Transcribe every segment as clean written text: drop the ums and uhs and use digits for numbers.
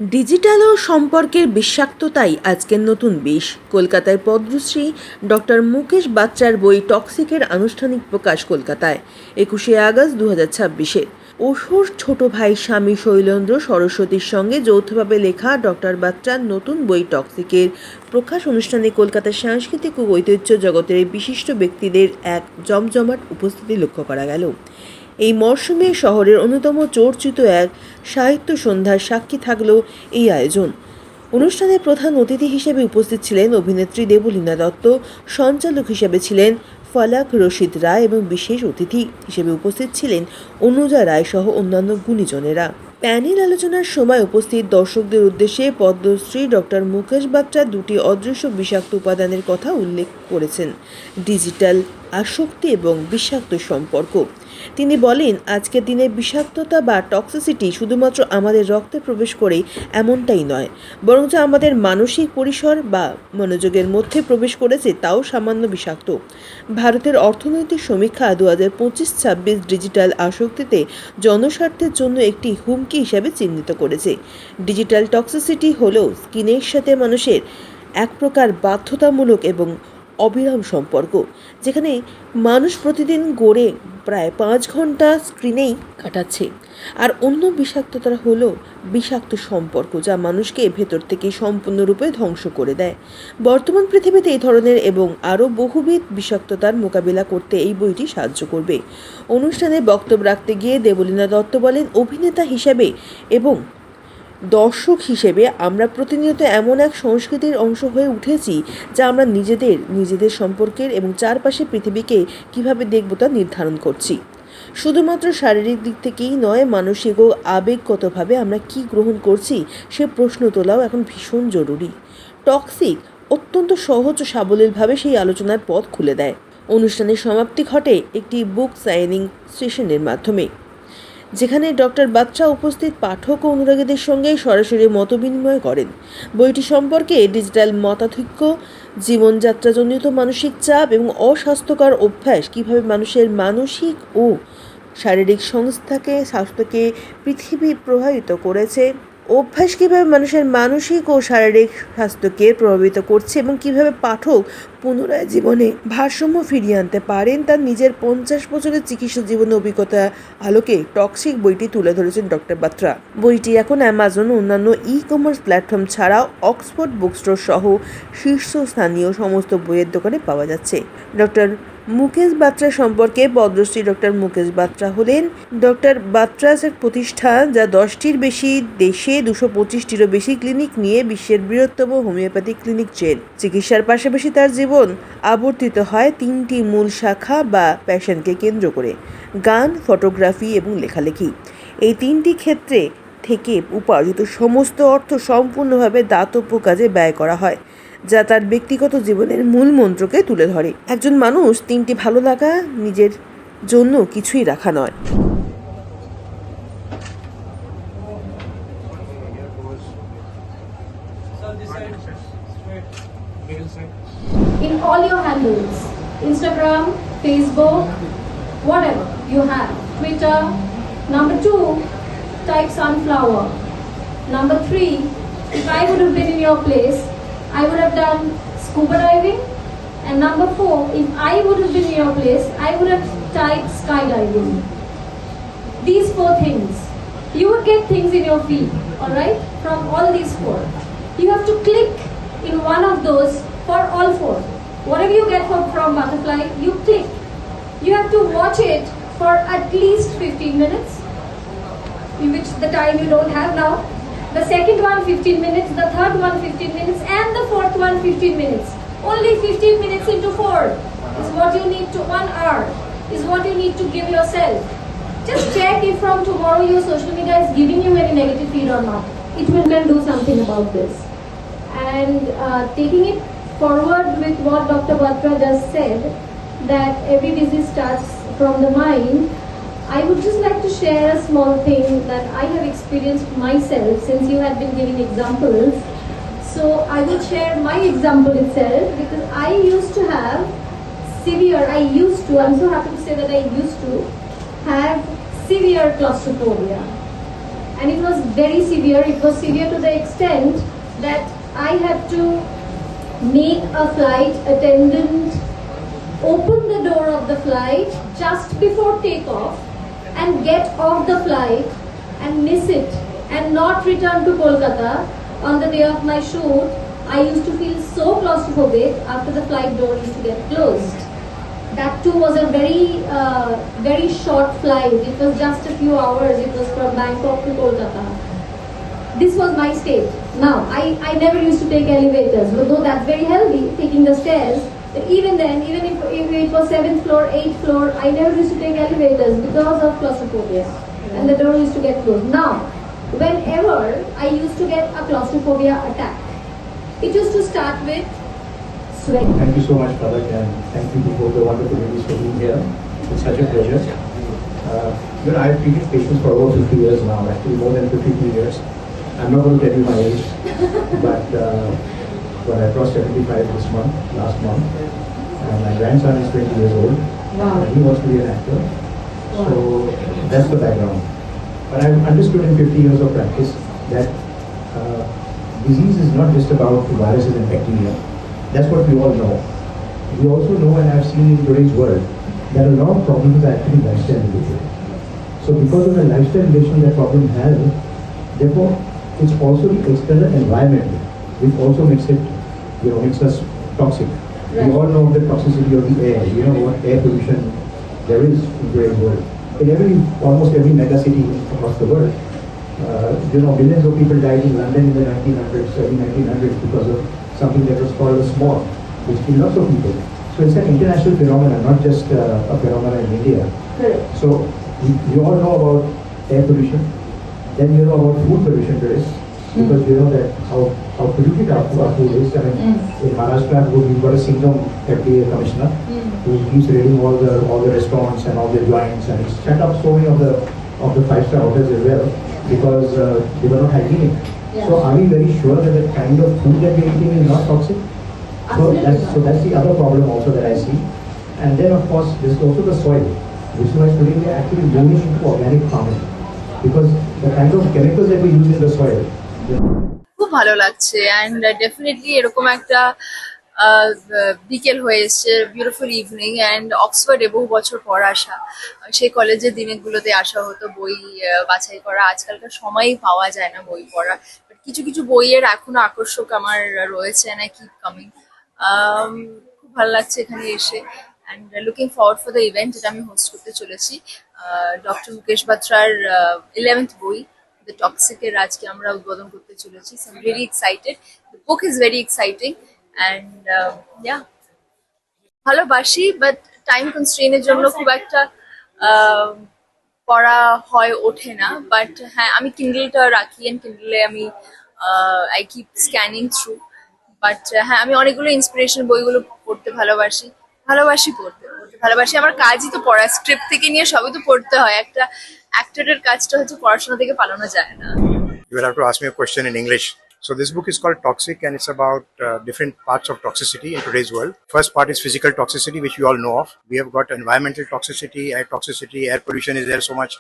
Digital ও সম্পর্কের বিষাক্ততাই আজকের নতুন বিষ। কলকাতায় পদ্মশ্রী ডক্টর মুকেশ বাত্রার বই টক্সিকের আনুষ্ঠানিক প্রকাশ কলকাতায় 21শে আগস্ট 2026-এ। অসুর ছোট ভাই স্বামী শৈলেন্দ্র সরস্বতীর সঙ্গে যৌথভাবে লেখা ডক্টর বাত্রার নতুন বই টক্সিকের প্রকাশ অনুষ্ঠানে কলকাতার সাংস্কৃতিক ও ঐতিহ্য জগতের বিশিষ্ট ব্যক্তিদের এক জমজমাট উপস্থিতি লক্ষ্য করা গেল। এই মরশুমে শহরের অন্যতম চর্চিত এক সাহিত্য সন্ধ্যার সাক্ষী থাকল এই আয়োজন। অনুষ্ঠানে প্রধান অতিথি হিসেবে উপস্থিত ছিলেন অভিনেত্রী দেবলীনা দত্ত, সঞ্চালক হিসেবে ছিলেন ফলাক রশিদ রায় এবং বিশেষ অতিথি হিসেবে উপস্থিত ছিলেন অনুজা রায় সহ অন্যান্য গুণীজনেরা। প্যানেল আলোচনার সময় উপস্থিত দর্শকদের উদ্দেশ্যে পদ্মশ্রী ডক্টর মুকেশ বাত্রা দুটি অদৃশ্য বিষাক্ত উপাদানের কথা উল্লেখ করেছেন: ডিজিটাল আসক্তি এবং বিষাক্ত সম্পর্ক। তিনি বলেন, আজকের দিনে বিষাক্ততা বা টক্সিসিটি শুধুমাত্র আমাদের রক্তে প্রবেশ করে এমনটাই নয়, বরঞ্চ আমাদের মানসিক পরিসর বা মনোযোগের মধ্যে প্রবেশ করেছে, তাও সামান্য বিষাক্ত। ভারতের অর্থনৈতিক সমীক্ষা 2025-26 ডিজিটাল আসক্তিতে জনস্বার্থের জন্য একটি হুমকি হিসাবে চিহ্নিত করেছে। ডিজিটাল টক্সিসিটি হল স্ক্রিনের সাথে মানুষের এক প্রকার বাধ্যতামূলক এবং অবিরাম সম্পর্ক, যেখানে মানুষ প্রতিদিন গড়ে প্রায় 5 ঘন্টা স্ক্রিনেই কাটাচ্ছে। আর অন্য বিষাক্ততা হলো বিষাক্ত সম্পর্ক, যা মানুষকে ভেতর থেকে সম্পূর্ণরূপে ধ্বংস করে দেয়। বর্তমান পৃথিবীতে এই ধরনের এবং আরও বহুবিধ বিষাক্ততার মোকাবিলা করতে এই বইটি সাহায্য করবে। অনুষ্ঠানে বক্তব্য রাখতে গিয়ে দেবলীনা দত্ত বলেন, অভিনেতা হিসেবে এবং দর্শক হিসেবে আমরা প্রতিনিয়ত এমন এক সংস্কৃতির অংশ হয়ে উঠেছি যা আমরা নিজেদের সম্পর্কের এবং চারপাশে পৃথিবীকে কিভাবে দেখব তা নির্ধারণ করছি। শুধুমাত্র শারীরিক দিক থেকেই নয়, মানসিক ও আবেগগতভাবে আমরা কি গ্রহণ করছি সে প্রশ্ন তোলাও এখন ভীষণ জরুরি। টক্সিক অত্যন্ত সহজ ও সাবলীলভাবে সেই আলোচনার পথ খুলে দেয়। অনুষ্ঠানের সমাপ্তি ঘটে একটি বুক সাইনিং সেশনের মাধ্যমে, যেখানে ডক্টর বাত্রা উপস্থিত পাঠক ও অনুরাগীদের সঙ্গে সরাসরি মতবিনিময় করেন। বইটি সম্পর্কে ডিজিটাল মতাধিক্য, জীবনযাত্রাজনিত মানসিক চাপ এবং অস্বাস্থ্যকর অভ্যাস কিভাবে মানুষের মানসিক ও শারীরিক স্বাস্থ্যকে পৃথিবী প্রভাবিত করেছে, এবং কিভাবে পাঠক পুনরায় জীবনে ভারসাম্য ফিরিয়ে আনতে পারেন তার নিজের 50 বছরের চিকিৎসা জীবনের অভিজ্ঞতা আলোকে টক্সিক বইটি তুলে ধরেছেন ডক্টর বাত্রা। বইটি এখন অ্যামাজন ও অন্যান্য ই-কমার্স প্ল্যাটফর্ম ছাড়াও অক্সফোর্ড বুকস্টোর সহ শীর্ষস্থানীয় সমস্ত বইয়ের দোকানে পাওয়া যাচ্ছে। ডক্টর মুকেশ বাত্রা সম্পর্কে পদ্মশ্রী ডক্টর মুকেশ বাত্রা হলেন ডক্টর বাত্রাস এক প্রতিষ্ঠান যা 10টির বেশি দেশে 225টিরও বেশি ক্লিনিক নিয়ে বিশ্বের বৃহত্তম হোমিওপ্যাথিক ক্লিনিক চেন। চিকিৎসার পাশাপাশি তার জীবন আবর্তিত হয় 3টি মূল শাখা বা প্যাশনকে কেন্দ্র করে: গান, ফটোগ্রাফি এবং লেখালেখি। এই 3টি ক্ষেত্রে থেকে উপার্জিত সমস্ত অর্থ সম্পূর্ণভাবে দাতব্য কাজে ব্যয় করা হয়, যা তার ব্যক্তিগত জীবনের মূল মন্ত্রকে তুলে ধরে। একজন মানুষ 3টি ভালো লাগা নিজের জন্য কিছুই রাখা নয়। In all your handles, Instagram, Facebook, whatever you have, Twitter. Number 2, type sunflower. Number 3, if I would have been in your place, I would have done scuba diving. And number 4, if I would have been in your place, I would have typed skydiving. These 4 things. You would get things in your feed, alright, from all these 4. You have to click in one of those for all 4. Whatever you get from Butterfly, you click. You have to watch it for at least 15 minutes, in which the time you don't have now. The second one 15 minutes, the third one 15 minutes, and the fourth one 15 minutes. Only 15 minutes into 4 is what you need to 1 hour is what you need to give yourself. Just check if from tomorrow your social media is giving you any negative feed or not. It will can do something about this. And taking it forward with what Dr. Batra just said, that every disease starts from the mind, I would just like to share a small thing that I have experienced myself, since you have been giving examples. So I will share my example itself, because I used to have I'm so happy to say that I used to have severe claustrophobia. and it was very severe. It was severe to the extent that I had to make a flight attendant open the door of the flight just before takeoff and get off the flight and miss it and not return to Kolkata on the day of my shoot. I used to feel so claustrophobic after the flight door used to get closed. That too was a very short flight. It was just a few hours. It was from Bangkok to Kolkata. This was my state. Now, I never used to take elevators, although that's very healthy, taking the stairs. But even then, even if it was 7th floor, 8th floor, I never used to take elevators because of claustrophobia. And the door used to get closed. Now, whenever I used to get a claustrophobia attack, it used to start with sweat. Thank you so much, Palak, and thank you to both the wonderful ladies for being here. It's such a pleasure. I've treated patients for over 50 years now, actually more than 52 years. I'm not going to tell you my age, but when I crossed 75 last month, and my grandson is 20 years old, Wow. and he wants to be an actor. So that's the background. But I've understood in 50 years of practice that disease is not just about viruses and bacteria. That's what we all know. We also know, and I've seen in today's world, that a lot of problems are actually lifestyle related. So because of the lifestyle relation that problem has, therefore it's also the external environment which also makes us toxic. Right. We all know the toxicity of the air. You know what air pollution there is in today's world. In almost every mega city across the world, millions of people died in London in the 1900s, early 1900s because of something that was called a smog, which killed lots of people. So it's an international phenomenon, not just a phenomenon in India. Correct. So you all know about air pollution. Then you know about food pollution today, because you know that how polluted our food is. I mean, in Maharashtra, we've got a Singham FDA commissioner who keeps raiding all the restaurants and all the joints, and he's shut up so many of the 5-star hotels as well because they were not hygienic. Yeah. So are we very sure that the kind of food that we're eating is not toxic? So that's the other problem also that I see. And then of course there's also the soil, which is why today we are actually moving into organic farming, because the kind of chemicals that we use in the soil. খুব ভালো লাগছে and definitely এরকম একটা বিকেল হয়ে এসছে, beautiful evening, and অক্সফোর্ডে বহু বছর পর আসা, সেই কলেজের দিনগুলোতে আসা হতো বই বাছাই করা। আজকালকার সময়ই পাওয়া যায় না বই পড়া, বাট কিছু কিছু বইয়ের এখনো আকর্ষক আমার রয়েছে, অ্যান্ড আই কিপ কামিং। খুব ভালো লাগছে এখানে এসে, and looking forward for the event যেটা আমি হোস্ট করতে চলেছি। ডক্টর মুকেশ বাত্রার 11th বই দ্য টক্সিকের আজকে আমরা উদ্বোধন করতে চলেছি। So I am very excited. The book is very exciting and ভালোবাসি, বাট টাইম কনস্ট্রেইনের জন্য খুব একটা পড়া হয়ে ওঠে না। বাট হ্যাঁ, আমি কিন্ডলটা রাখি, অ্যান্ড কিন্ডলে আমি I keep scanning through. But হ্যাঁ, আমি অনেকগুলো ইন্সপিরেশন বইগুলো পড়তে ভালোবাসি পড়তে ভালোবাসি। আমার কাজই তো পড়া, স্ক্রিপ্ট থেকে নিয়ে সবই তো পড়তে হয়। একটা অ্যাক্টরের কাজটা হচ্ছে পড়াশোনা থেকে পালানো যায় না। You will have to ask me a question in English. So this book is called Toxic, and it's about different parts of toxicity in today's world. First part is physical toxicity, which we all know of. We have got environmental toxicity, air pollution is there so much.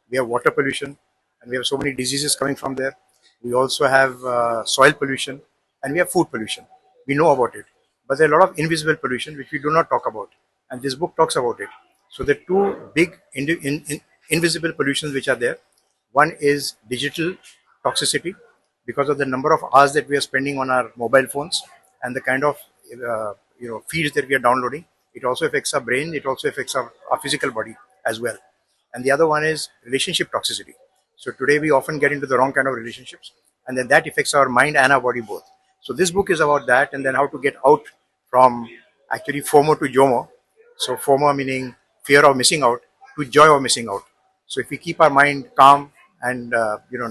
We have water pollution, and we have so many diseases coming from there. We also have soil pollution, and we have food pollution. We know about it. But there are a lot of invisible pollution which we do not talk about. And this book talks about it. So there are two big invisible pollutions which are there. One is digital toxicity, because of the number of hours that we are spending on our mobile phones and the kind of feeds that we are downloading. It also affects our brain. It also affects our physical body as well. And the other one is relationship toxicity. So today we often get into the wrong kind of relationships, and then that affects our mind and our body both. So this book is about that, and then how to get out from actually FOMO to JOMO. So FOMO meaning fear of missing out, to joy of missing out. So if we keep our mind calm and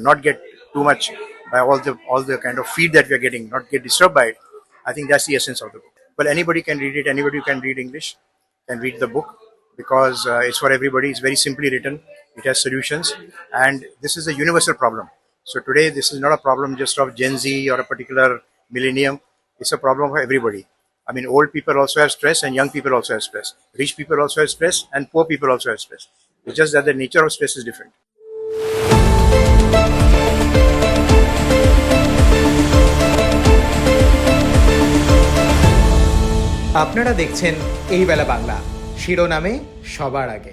not get too much by all the kind of feed that we are getting, not get disturbed by it, I think that's the essence of the book. Well, anybody can read it. Anybody who can read English can read the book, because it's for everybody. It's very simply written. It has solutions, and this is a universal problem. So today, this is not a problem just of Gen Z or a particular millennium. It's a problem for everybody. I mean, old people also have stress, and young people also have stress. Rich people also have stress, and poor people also have stress. It's just that the nature of stress is different. আপনারা দেখছেন এই বেলা বাংলা, শিরোনামে সবার আগে।